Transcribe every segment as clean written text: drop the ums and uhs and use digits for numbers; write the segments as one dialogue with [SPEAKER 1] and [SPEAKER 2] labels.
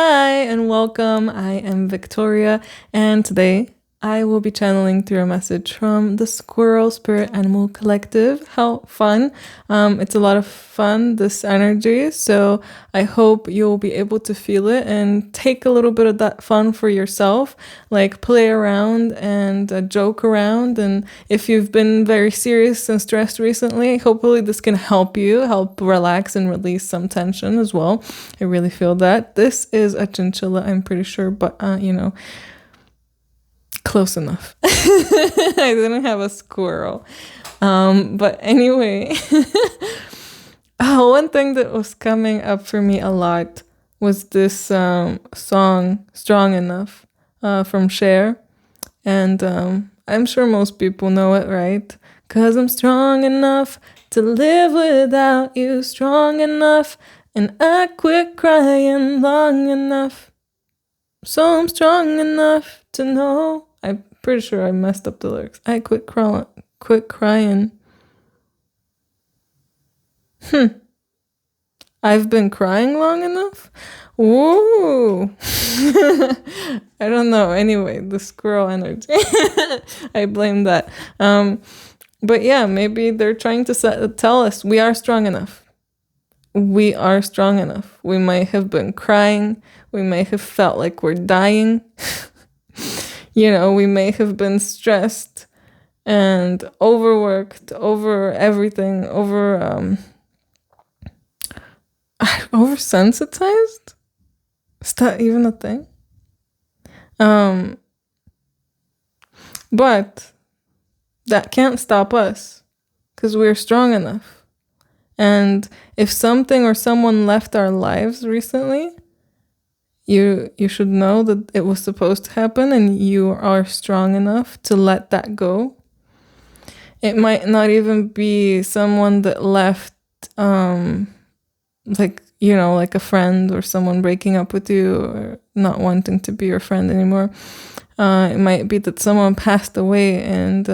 [SPEAKER 1] Hi and welcome. I am Victoria, and today I will be channeling through a message from the Squirrel Spirit Animal Collective. How fun! It's a lot of fun, this energy, so I hope you'll be able to feel it and take a little bit of that fun for yourself, like play around and joke around. And if you've been very serious and stressed recently, hopefully this can help you, help relax and release some tension as well. I really feel that. This is a chinchilla, I'm pretty sure, but close enough. I didn't have a squirrel. But anyway, one thing that was coming up for me a lot was this song, Strong Enough, from Cher. And I'm sure most people know it, right? 'Cause I'm strong enough to live without you, strong enough, and I quit crying long enough. So I'm strong enough to know. I'm pretty sure I messed up the lyrics. I quit crying. I've been crying long enough? Ooh. I don't know. Anyway, the squirrel energy. I blame that. But yeah, maybe they're trying to tell us we are strong enough. We are strong enough. We might have been crying. We may have felt like we're dying. We may have been stressed and overworked, over everything, oversensitized? Is that even a thing? But that can't stop us because we're strong enough. And if something or someone left our lives recently, you should know that it was supposed to happen and you are strong enough to let that go. It might not even be someone that left, like a friend or someone breaking up with you or not wanting to be your friend anymore. It might be that someone passed away, and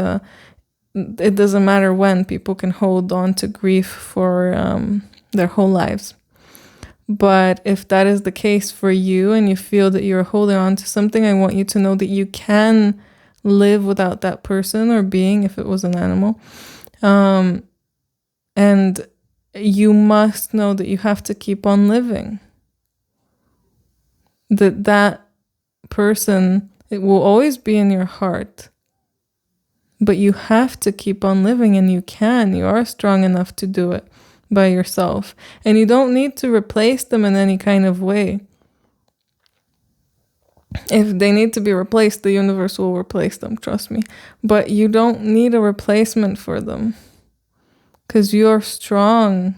[SPEAKER 1] it doesn't matter when. People can hold on to grief for their whole lives. But if that is the case for you and you feel that you're holding on to something, I want you to know that you can live without that person or being, if it was an animal. And you must know that you have to keep on living. That person, it will always be in your heart. But you have to keep on living, and you can. You are strong enough to do it by yourself. And you don't need to replace them in any kind of way. If they need to be replaced, the universe will replace them, trust me. But you don't need a replacement for them. Because you're strong.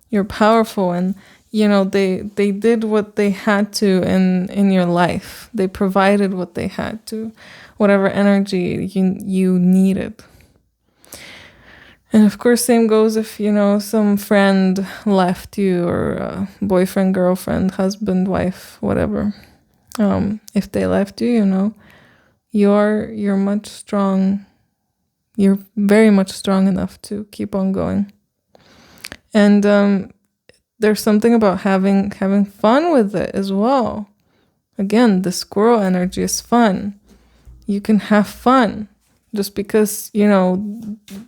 [SPEAKER 1] You're powerful, and they did what they had to in your life. They provided what they had to, whatever energy you needed. And of course, same goes if some friend left you, or boyfriend, girlfriend, husband, wife, whatever. If they left you, you're much strong. You're very much strong enough to keep on going. And there's something about having fun with it as well. Again, the squirrel energy is fun. You can have fun. Just because, a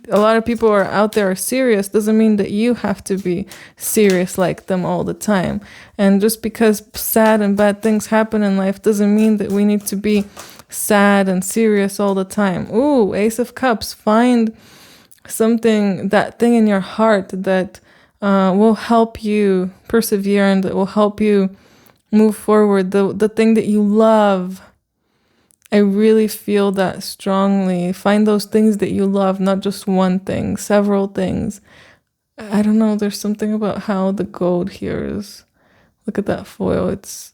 [SPEAKER 1] lot of people are out there are serious doesn't mean that you have to be serious like them all the time. And just because sad and bad things happen in life doesn't mean that we need to be sad and serious all the time. Ooh, Ace of Cups. Find something, that thing in your heart that will help you persevere and that will help you move forward. The thing that you love. I really feel that strongly. Find those things that you love, not just one thing, several things. I don't know, there's something about how the gold here is. Look at that foil. It's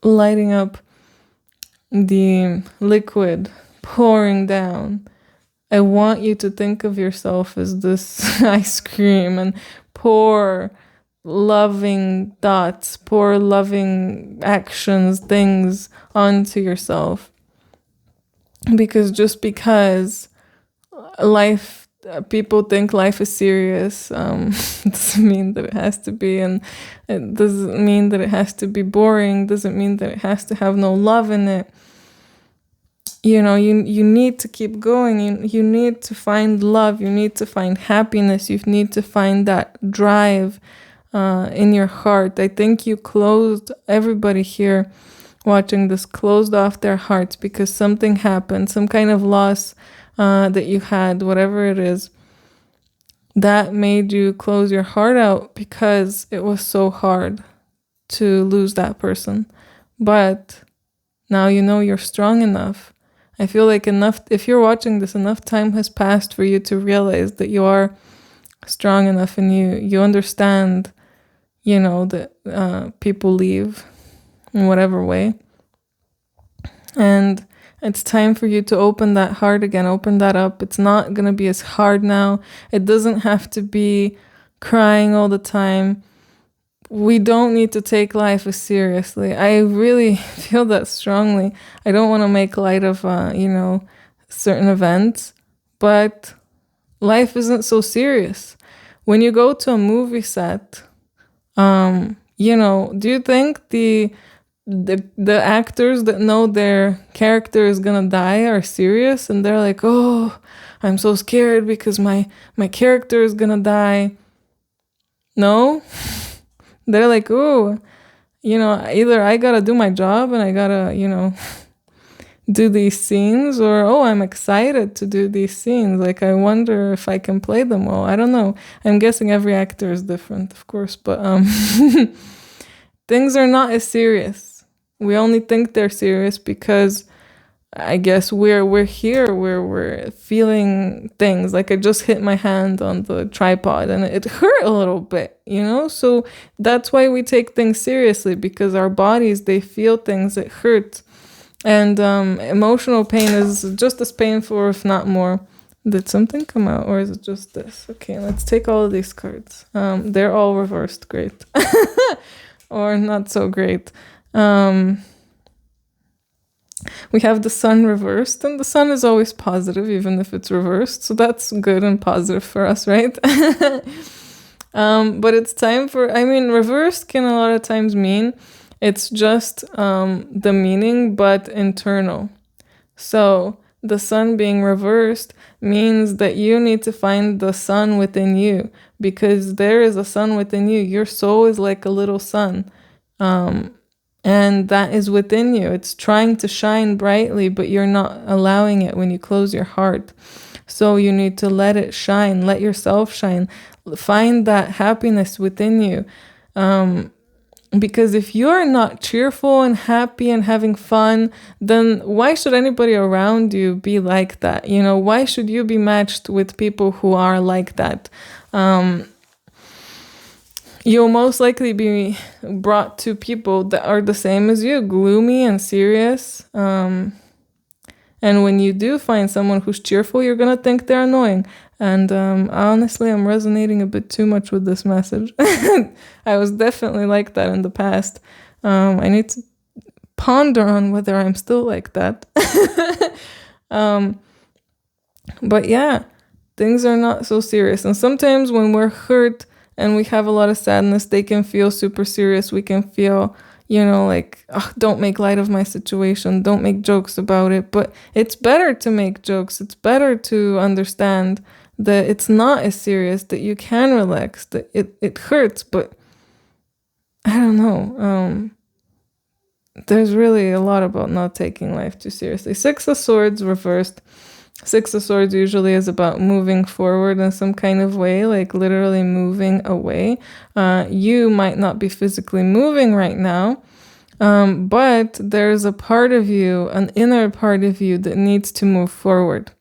[SPEAKER 1] lighting up, the liquid pouring down. I want you to think of yourself as this ice cream and pour loving thoughts, pour loving actions, things onto yourself. Because just because life people think life is serious. It doesn't mean that it has to be, and it doesn't mean that it has to be boring. Doesn't mean that it has to have no love in it. You know, you need to keep going. You need to find love. You need to find happiness. You need to find that drive in your heart. I think you closed, everybody here watching this closed off their hearts because something happened, some kind of loss that you had, whatever it is, that made you close your heart out because it was so hard to lose that person. But now you know you're strong enough. I feel like enough, if you're watching this, enough time has passed for you to realize that you are strong enough and you understand, you know, that people leave in whatever way. And it's time for you to open that heart again, open that up. It's not going to be as hard now. It doesn't have to be crying all the time. We don't need to take life as seriously. I really feel that strongly. I don't want to make light of, certain events, but life isn't so serious. When you go to a movie set, do you think the actors that know their character is gonna die are serious and they're like, oh, I'm so scared because my character is gonna die? No. They're like, oh, either I gotta do my job and I gotta, do these scenes, or, oh, I'm excited to do these scenes. Like, I wonder if I can play them well. I don't know. I'm guessing every actor is different, of course, but things are not as serious. We only think they're serious because I guess we're here where we're feeling things. Like I just hit my hand on the tripod and it hurt a little bit, So that's why we take things seriously, because our bodies, they feel things that hurt. And emotional pain is just as painful, if not more. Did something come out, or is it just this? Okay, let's take all of these cards. They're all reversed. Great. Or not so great. We have the sun reversed, and the sun is always positive, even if it's reversed. So that's good and positive for us, right? But it's time for, reversed can a lot of times mean it's just the meaning, but internal. So the sun being reversed means that you need to find the sun within you, because there is a sun within you. Your soul is like a little sun. And that is within you. It's trying to shine brightly, but you're not allowing it when you close your heart. So you need to let it shine, let yourself shine, find that happiness within you. Because if you're not cheerful and happy and having fun, then why should anybody around you be like that? Why should you be matched with people who are like that? You'll most likely be brought to people that are the same as you, gloomy and serious. And when you do find someone who's cheerful, you're going to think they're annoying. And honestly, I'm resonating a bit too much with this message. I was definitely like that in the past. I need to ponder on whether I'm still like that. But yeah, things are not so serious. And sometimes when we're hurt and we have a lot of sadness, they can feel super serious. We can feel, like, oh, don't make light of my situation. Don't make jokes about it. But it's better to make jokes. It's better to understand that it's not as serious, that you can relax, that it hurts. But I don't know. There's really a lot about not taking life too seriously. 6 of Swords reversed. 6 of Swords usually is about moving forward in some kind of way, like literally moving away. You might not be physically moving right now, but there's a part of you, an inner part of you, that needs to move forward.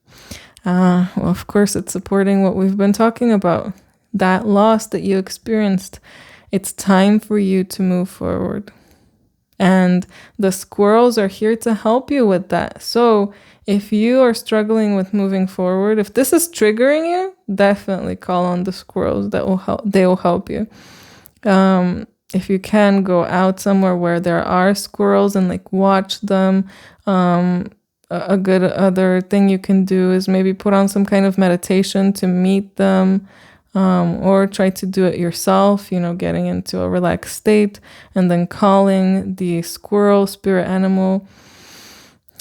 [SPEAKER 1] Well, of course, it's supporting what we've been talking about, that loss that you experienced. It's time for you to move forward. And the squirrels are here to help you with that. So if you are struggling with moving forward, if this is triggering you, definitely call on the squirrels. That will help. They will help you. If you can, go out somewhere where there are squirrels and like watch them. a good other thing you can do is maybe put on some kind of meditation to meet them, or try to do it yourself, getting into a relaxed state and then calling the squirrel spirit animal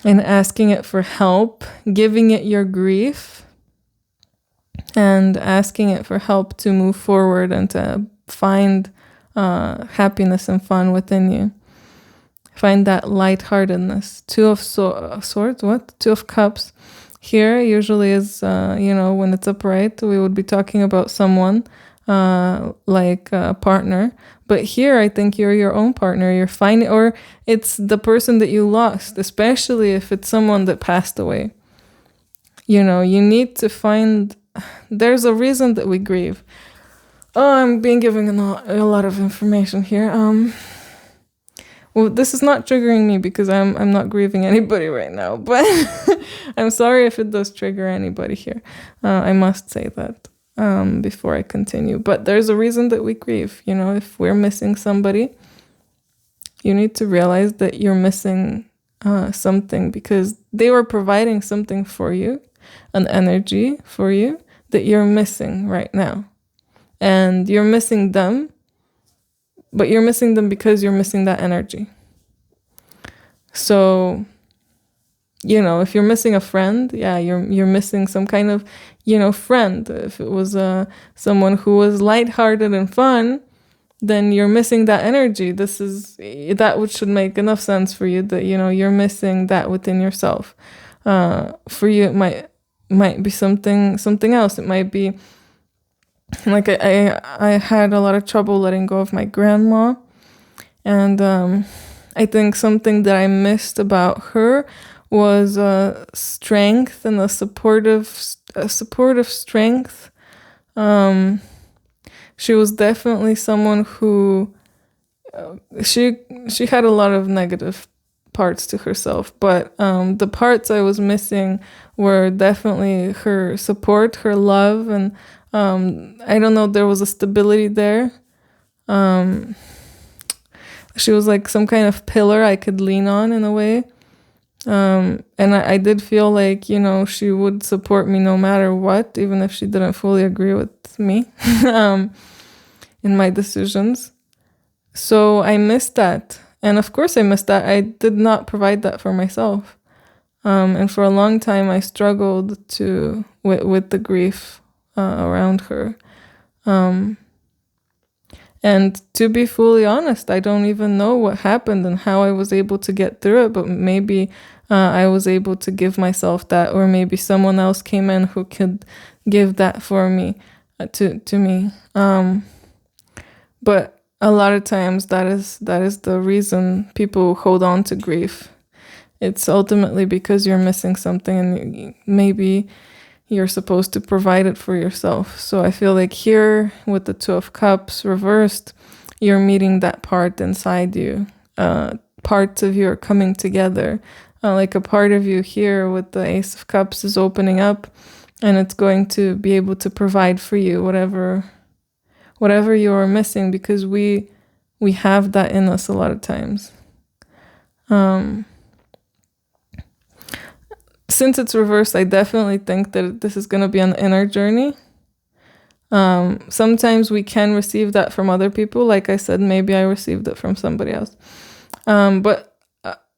[SPEAKER 1] and asking it for help, giving it your grief and asking it for help to move forward and to find happiness and fun within you. Find that lightheartedness. Two of swords, what? Two of cups. Here usually is, when it's upright, we would be talking about someone like a partner. But here, I think you're your own partner. You're finding, or it's the person that you lost, especially if it's someone that passed away. You need to find, there's a reason that we grieve. Oh, I'm being given a lot of information here. Well, this is not triggering me because I'm not grieving anybody right now, but I'm sorry if it does trigger anybody here. I must say that before I continue. But there's a reason that we grieve. If we're missing somebody, you need to realize that you're missing something because they were providing something for you, an energy for you that you're missing right now. And you're missing them, but you're missing them because you're missing that energy. So, if you're missing a friend, you're missing some kind of, friend. If it was someone who was lighthearted and fun, then you're missing that energy. That which should make enough sense for you that, you're missing that within yourself. For you, it might be something else. It might be like I had a lot of trouble letting go of my grandma, and I think something that I missed about her was strength and a supportive strength. She was definitely someone who she had a lot of negative parts to herself, but the parts I was missing were definitely her support, her love, and I don't know, there was a stability there. She was like some kind of pillar I could lean on in a way. And I did feel like, she would support me no matter what, even if she didn't fully agree with me in my decisions. So I missed that. And of course I missed that. I did not provide that for myself. And for a long time I struggled with the grief around her. And to be fully honest, I don't even know what happened and how I was able to get through it, but maybe I was able to give myself that, or maybe someone else came in who could give that for me, to me. But a lot of times that is the reason people hold on to grief. It's ultimately because you're missing something and maybe you're supposed to provide it for yourself. So I feel like here with the Two of Cups reversed, you're meeting that part inside you. Parts of you are coming together. Like a part of you here with the Ace of Cups is opening up, and it's going to be able to provide for you whatever you are missing, because we have that in us a lot of times. Since it's reversed, I definitely think that this is going to be an inner journey. Sometimes we can receive that from other people. Like I said, maybe I received it from somebody else. But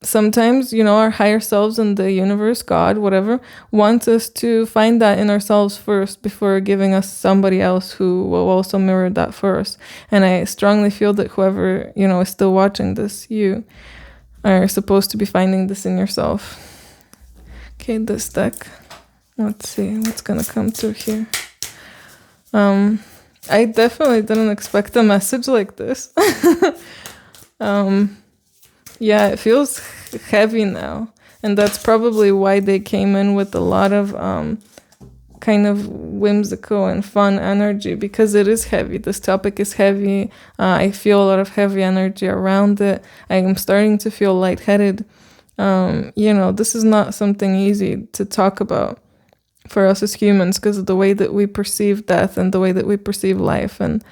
[SPEAKER 1] sometimes, our higher selves in the universe, God, whatever, wants us to find that in ourselves first before giving us somebody else who will also mirror that for us. And I strongly feel that whoever, is still watching this, you are supposed to be finding this in yourself. Okay, this deck. Let's see what's gonna come through here. I definitely didn't expect a message like this. Yeah, it feels heavy now. And that's probably why they came in with a lot of kind of whimsical and fun energy, because it is heavy. This topic is heavy. I feel a lot of heavy energy around it. I am starting to feel lightheaded. This is not something easy to talk about for us as humans because of the way that we perceive death and the way that we perceive life. And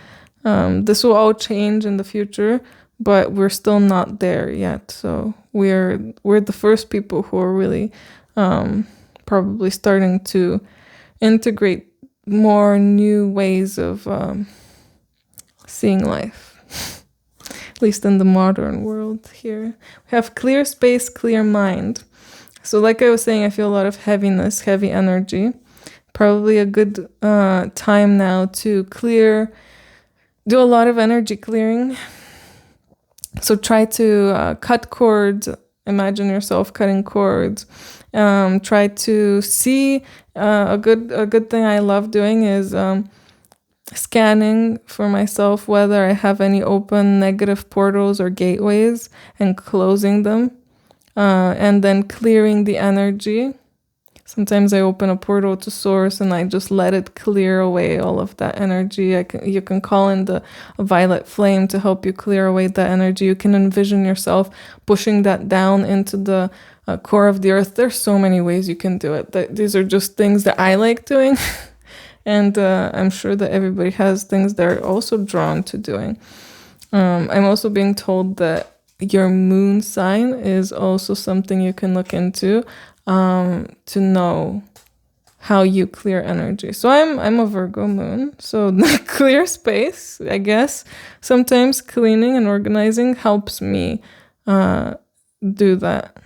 [SPEAKER 1] this will all change in the future, but we're still not there yet. So we're the first people who are really probably starting to integrate more new ways of seeing life, at least in the modern world here. We have clear space, clear mind. So like I was saying, I feel a lot of heaviness, heavy energy. Probably a good time now to do a lot of energy clearing. So try to cut cords. Imagine yourself cutting cords. Try to see a good thing I love doing is scanning for myself whether I have any open negative portals or gateways and closing them, and then clearing the energy. Sometimes I open a portal to source and I just let it clear away all of that energy. You can call in a violet flame to help you clear away that energy. You can envision yourself pushing that down into the core of the earth. There's so many ways you can do it. These are just things that I like doing. And I'm sure that everybody has things they're also drawn to doing. I'm also being told that your moon sign is also something you can look into to know how you clear energy. So I'm a Virgo moon, so the clear space, I guess. Sometimes cleaning and organizing helps me do that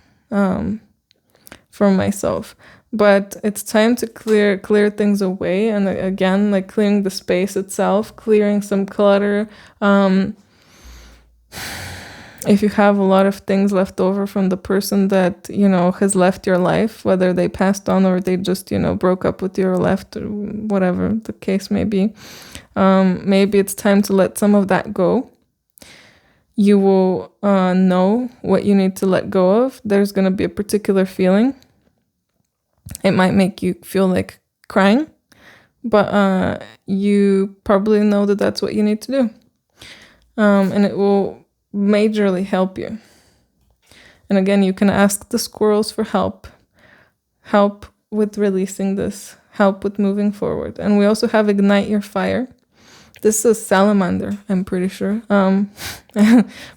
[SPEAKER 1] for myself. But it's time to clear things away, and again, like clearing the space itself, clearing some clutter. If you have a lot of things left over from the person that, has left your life, whether they passed on or they just, broke up with you or left, or whatever the case may be, maybe it's time to let some of that go. You will know what you need to let go of. There's going to be a particular feeling. It might make you feel like crying, but you probably know that that's what you need to do. And it will majorly help you. And again, you can ask the squirrels for help with releasing this, help with moving forward. And we also have Ignite Your Fire. This is salamander, I'm pretty sure.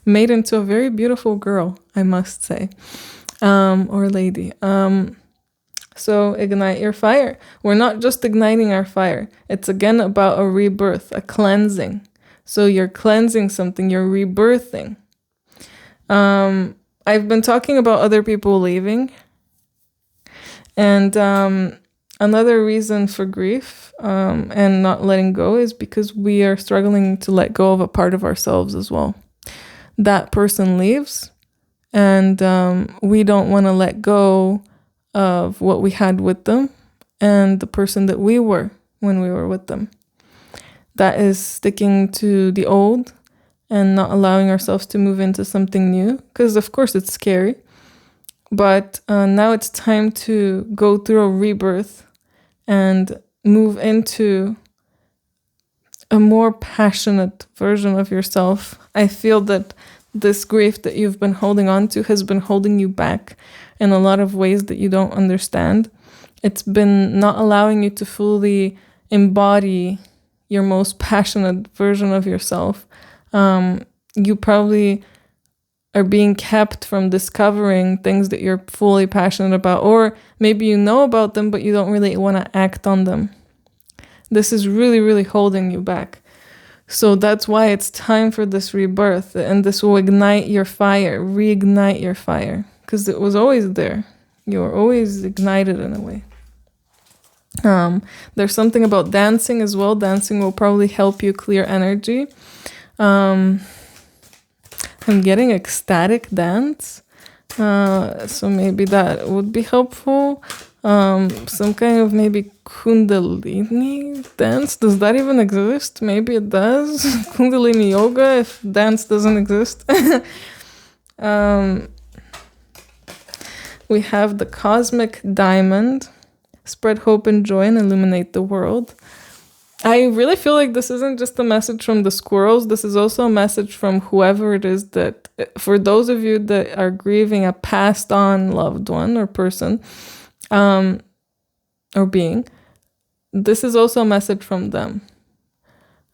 [SPEAKER 1] Made into a very beautiful girl, I must say, or lady. So ignite your fire. We're not just igniting our fire. It's again about a rebirth, a cleansing. So you're cleansing something, you're rebirthing. I've been talking about other people leaving. And another reason for grief and not letting go is because we are struggling to let go of a part of ourselves as well. That person leaves, and we don't want to let go of what we had with them and the person that we were when we were with them. That is sticking to the old and not allowing ourselves to move into something new, because of course it's scary. But now it's time to go through a rebirth and move into a more passionate version of yourself. I feel that this grief that you've been holding on to has been holding you back in a lot of ways that you don't understand. It's been not allowing you to fully embody your most passionate version of yourself. You probably are being kept from discovering things that you're fully passionate about, or maybe you know about them, but you don't really want to act on them. This is really, really holding you back. So that's why it's time for this rebirth, and this will ignite your fire, reignite your fire, because it was always there. You were always ignited in a way. There's something about dancing as well. Dancing will probably help you clear energy. I'm getting ecstatic dance, so maybe that would be helpful. Some kind of maybe kundalini dance. Does that even exist? Maybe it does. Kundalini yoga, if dance doesn't exist. We have the cosmic diamond. Spread hope and joy and illuminate the world. I really feel like this isn't just a message from the squirrels. This is also a message from whoever it is that, for those of you that are grieving a passed on loved one or person, or being, this is also a message from them.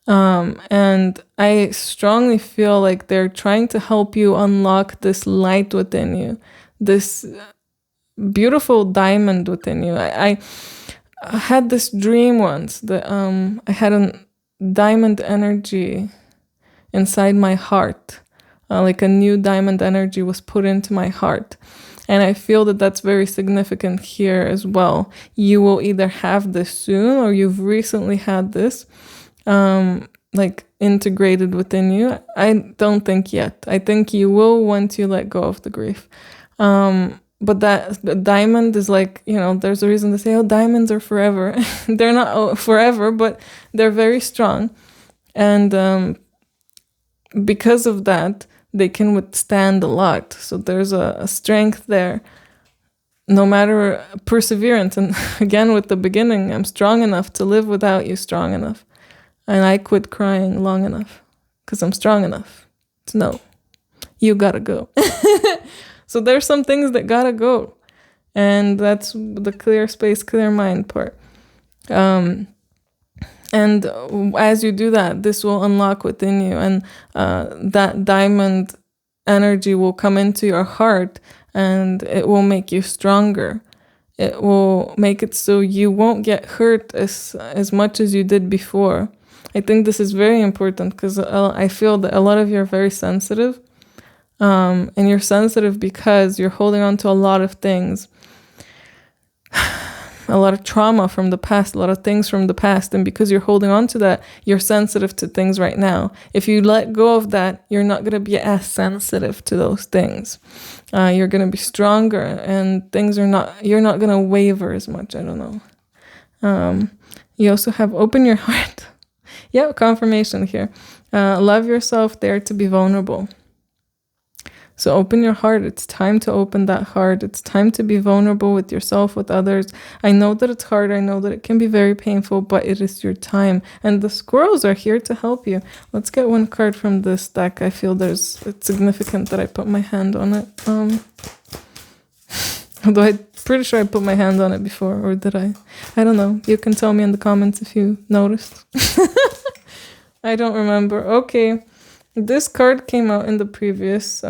[SPEAKER 1] And I strongly feel like they're trying to help you unlock this light within you, this beautiful diamond within you. I had this dream once that I had a diamond energy inside my heart. Like a new diamond energy was put into my heart. And I feel that that's very significant here as well. You will either have this soon or you've recently had this like integrated within you. I don't think yet. I think you will once you let go of the grief. But that the diamond is like, there's a reason to say, oh, diamonds are forever. They're not forever, but they're very strong. And because of that, they can withstand a lot. So there's a strength there, no matter perseverance. And again, with the beginning, I'm strong enough to live without you, strong enough. And I quit crying long enough because I'm strong enough to know you gotta go. So there's some things that gotta go. And that's the clear space, clear mind part. And as you do that, this will unlock within you, and that diamond energy will come into your heart, and it will make you stronger. It will make it so you won't get hurt as much as you did before. I think this is very important because I feel that a lot of you are very sensitive, and you're sensitive because you're holding on to a lot of things. A lot of trauma from the past, a lot of things from the past. And because you're holding on to that, you're sensitive to things right now. If you let go of that, you're not going to be as sensitive to those things. You're going to be stronger, and you're not going to waver as much. I don't know. You also have open your heart. Yeah, confirmation here. Love yourself, dare to be vulnerable. So open your heart. It's time to open that heart. It's time to be vulnerable with yourself, with others. I know that it's hard. I know that it can be very painful, but it is your time. And the squirrels are here to help you. Let's get one card from this deck. I feel it's significant that I put my hand on it. Although I'm pretty sure I put my hand on it before, or did I? I don't know. You can tell me in the comments if you noticed. I don't remember. Okay. This card came out in the previous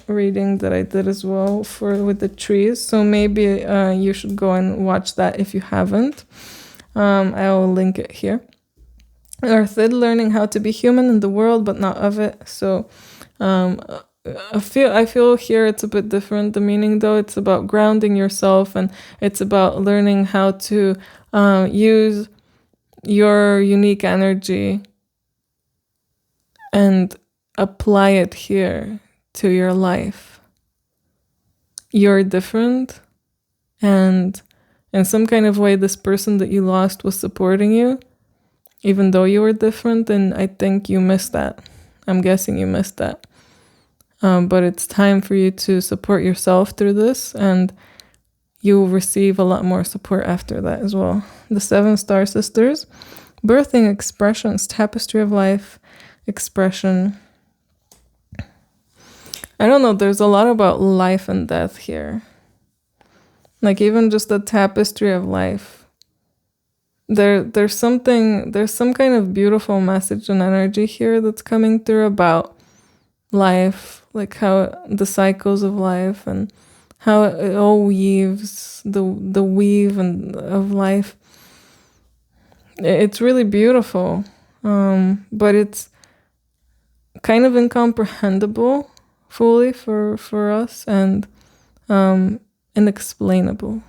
[SPEAKER 1] reading that I did as well with the trees. So maybe you should go and watch that if you haven't. I will link it here. Earthid, learning how to be human in the world, but not of it. So I feel here it's a bit different. The meaning, though, it's about grounding yourself, and it's about learning how to use your unique energy and apply it here to your life. You're different, and in some kind of way, this person that you lost was supporting you, even though you were different, and I think you missed that. I'm guessing you missed that. But it's time for you to support yourself through this, and you will receive a lot more support after that as well. The 7 Star Sisters, birthing expressions, tapestry of life, expression. I don't know, there's a lot about life and death here. Like even just the tapestry of life. There's some kind of beautiful message and energy here that's coming through about life, like how the cycles of life and how it all weaves, the weave of life. It's really beautiful, but it's kind of incomprehensible fully for us, and inexplainable.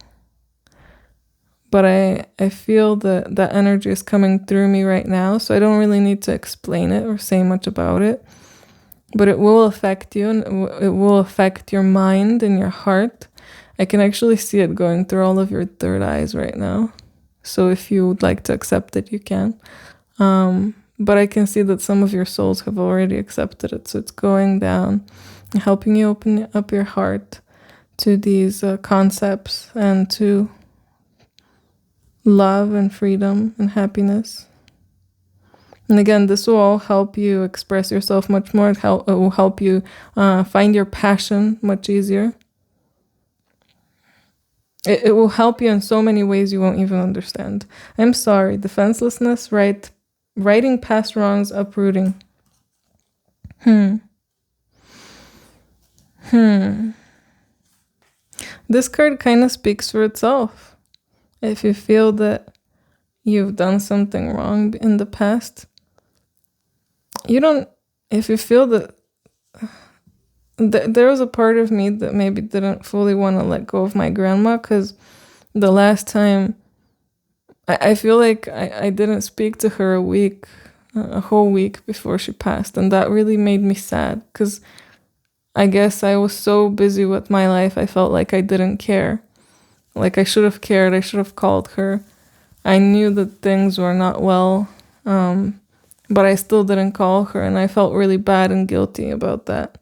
[SPEAKER 1] But I feel that energy is coming through me right now, so I don't really need to explain it or say much about it. But it will affect you, and it will affect your mind and your heart. I can actually see it going through all of your third eyes right now. So if you would like to accept it, you can. But I can see that some of your souls have already accepted it. So it's going down, helping you open up your heart to these concepts and to love and freedom and happiness. And again, this will all help you express yourself much more. It will help you find your passion much easier. It will help you in so many ways you won't even understand. I'm sorry. Defenselessness, righting past wrongs, uprooting. The this card kind of speaks for itself. If you feel that you've done something wrong in the past, if you feel that there was a part of me that maybe didn't fully want to let go of my grandma, because the last time I feel like I didn't speak to her a whole week before she passed, and that really made me sad, because I guess I was so busy with my life, I felt like I didn't care. Like I should have cared, I should have called her. I knew that things were not well, but I still didn't call her, and I felt really bad and guilty about that.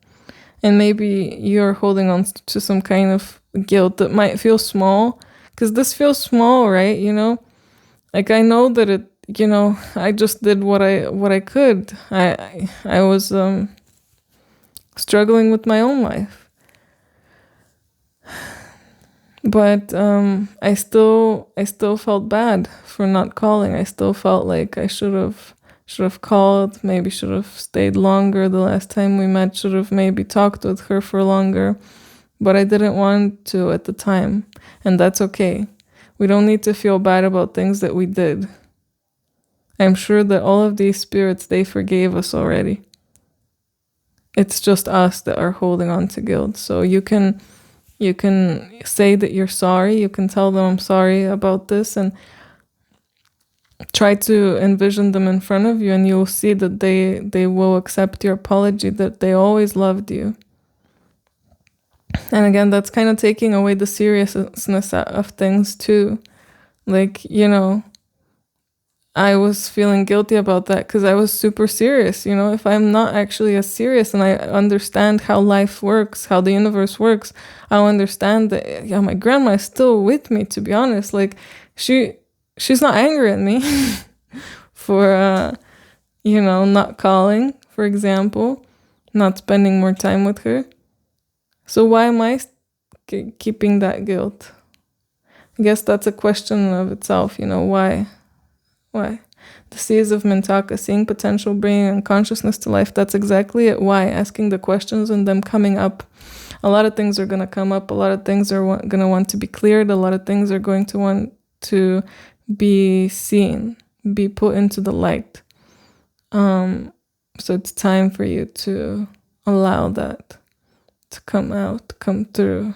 [SPEAKER 1] And maybe you're holding on to some kind of guilt that might feel small, because this feels small, right? Like I know that I just did what I could. I was struggling with my own life, but I still felt bad for not calling. I still felt like I should have called, maybe should have stayed longer the last time we met, should have maybe talked with her for longer, but I didn't want to at the time, and that's okay. We don't need to feel bad about things that we did. I'm sure that all of these spirits, they forgave us already. It's just us that are holding on to guilt. So you can say that you're sorry. You can tell them, I'm sorry about this, and try to envision them in front of you, and you'll see that they will accept your apology, that they always loved you. And again, that's kind of taking away the seriousness of things too. Like, I was feeling guilty about that because I was super serious. If I'm not actually as serious and I understand how life works, how the universe works, I'll understand that, yeah, my grandma is still with me, to be honest. Like, she's not angry at me for, not calling, for example, not spending more time with her. So why am I keeping that guilt? I guess that's a question of itself, why? Why? The seeds of Mintaka, seeing potential, bringing unconsciousness to life. That's exactly it. Why? Asking the questions and them coming up. A lot of things are going to come up. A lot of things are going to want to be cleared. A lot of things are going to want to be seen, be put into the light. So it's time for you to allow that to come out, come through.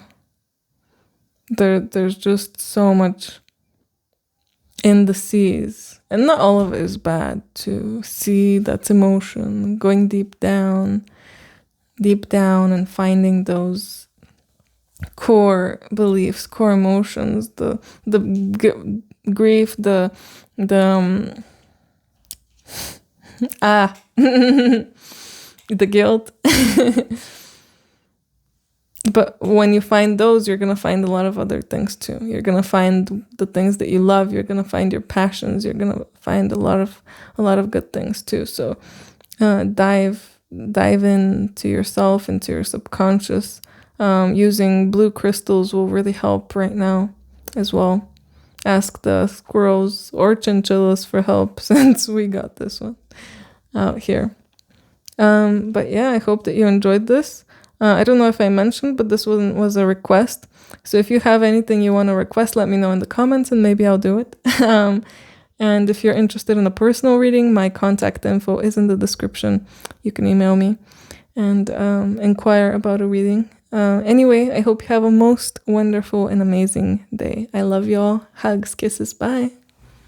[SPEAKER 1] There's just so much in the seas, and not all of it is bad. To see that's emotion, going deep down and finding those core beliefs, core emotions, the grief, the the guilt. But when you find those, you're going to find a lot of other things too. You're going to find the things that you love. You're going to find your passions. You're going to find a lot of good things too. So dive into yourself, into your subconscious. Using blue crystals will really help right now as well. Ask the squirrels or chinchillas for help, since we got this one out here. But yeah, I hope that you enjoyed this. I don't know if I mentioned, but this one was a request. So if you have anything you want to request, let me know in the comments and maybe I'll do it. And if you're interested in a personal reading, my contact info is in the description. You can email me and inquire about a reading. Anyway, I hope you have a most wonderful and amazing day. I love you all. Hugs, kisses, bye.